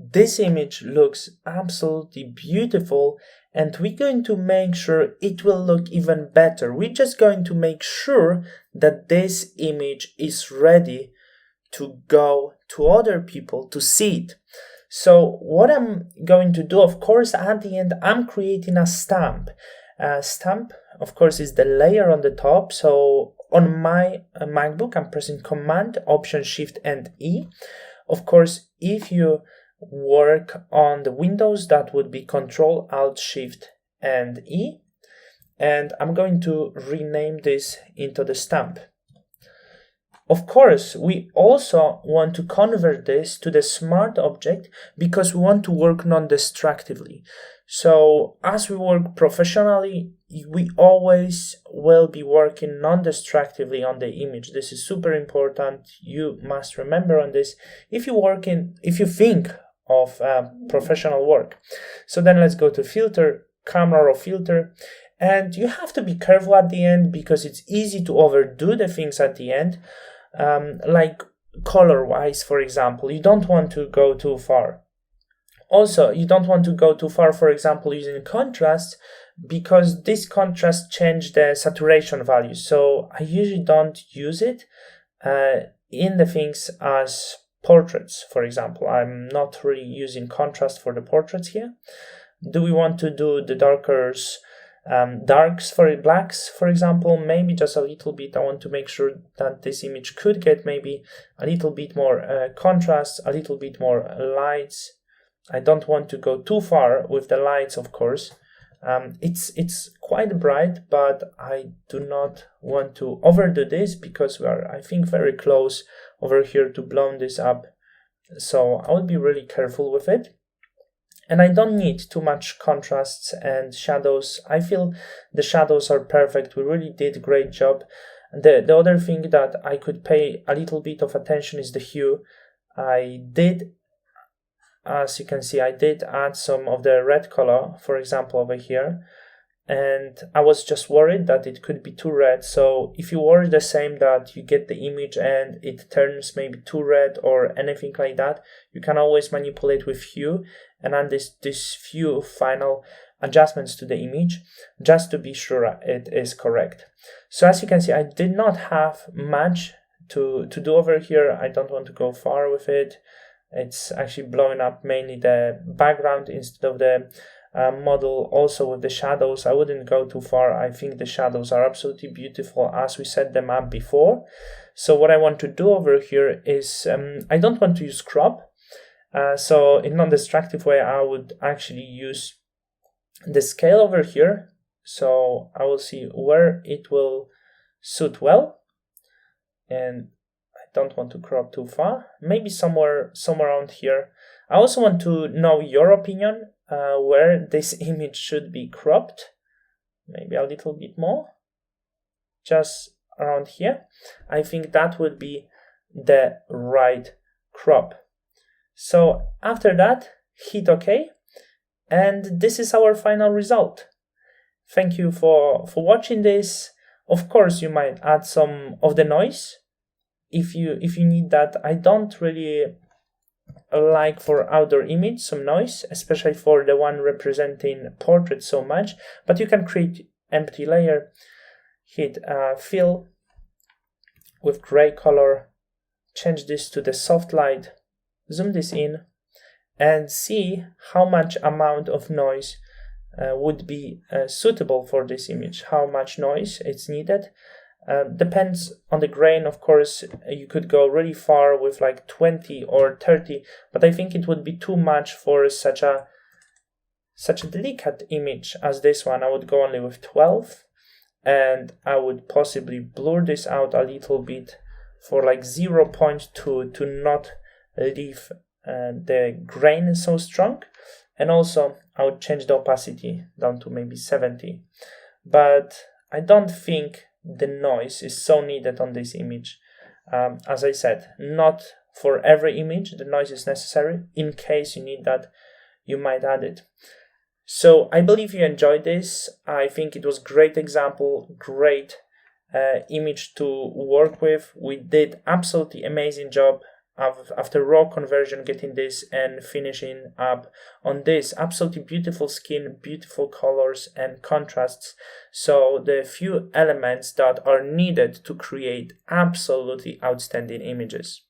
this image looks absolutely beautiful, and we're going to make sure it will look even better. We're just going to make sure that this image is ready to go to other people to see it. So what I'm going to do, of course, at the end, I'm creating a stamp. Stamp, of course, is the layer on the top. So on my MacBook, I'm pressing Command, Option, Shift, and E. Of course, if you work on the Windows, that would be Control, Alt, Shift, and E. And I'm going to rename this into the stamp. Of course, we also want to convert this to the smart object because we want to work non-destructively. So as we work professionally, we always will be working non-destructively on the image. This is super important. You must remember on this if you think of professional work. So then let's go to filter, camera raw filter. And you have to be careful at the end because it's easy to overdo the things at the end. Like color-wise, for example, you don't want to go too far. Also, you don't want to go too far, for example, using contrast, because this contrast changes the saturation value. So I usually don't use it in the things as portraits, for example. I'm not really using contrast for the portraits here. Do we want to do the darks for blacks, for example? Maybe just a little bit. I want to make sure that this image could get maybe a little bit more contrast, a little bit more lights. I don't want to go too far with the lights, of course. It's quite bright, but I do not want to overdo this because we are, I think, very close over here to blow this up. So I would be really careful with it. And I don't need too much contrasts and shadows. I feel the shadows are perfect. We really did a great job. The other thing that I could pay a little bit of attention is the hue. As you can see, I did add some of the red color, for example, over here. And I was just worried that it could be too red. So if you worry the same that you get the image and it turns maybe too red or anything like that, you can always manipulate with hue and add this few final adjustments to the image just to be sure it is correct. So as you can see, I did not have much to do over here. I don't want to go far with it. It's actually blowing up mainly the background instead of the model. Also with the shadows, I wouldn't go too far. I think the shadows are absolutely beautiful as we set them up before. So what I want to do over here is I don't want to use crop. So in non-destructive way, I would actually use the scale over here. So I will see where it will suit well. And I don't want to crop too far. Maybe somewhere around here. I also want to know your opinion where this image should be cropped. Maybe a little bit more. Just around here. I think that would be the right crop. So after that, hit OK, and this is our final result. Thank you for watching this. Of course, you might add some of the noise if you need that. I don't really like for outdoor image some noise, especially for the one representing portrait so much, but you can create empty layer, hit fill with gray color, change this to the soft light, zoom this in and see how much amount of noise would be suitable for this image, how much noise it's needed. Depends on the grain, of course. You could go really far with like 20 or 30, but I think it would be too much for such a delicate image as this one. I would go only with 12, and I would possibly blur this out a little bit for like 0.2 to not leave the grain so strong. And also I would change the opacity down to maybe 70, but I don't think the noise is so needed on this image. As I said, not for every image the noise is necessary. In case you need that, you might add it. So I believe you enjoyed this. I think it was great example, great image to work with. We did absolutely amazing job. after raw conversion, getting this and finishing up on this absolutely beautiful skin, beautiful colors and contrasts. So the few elements that are needed to create absolutely outstanding images.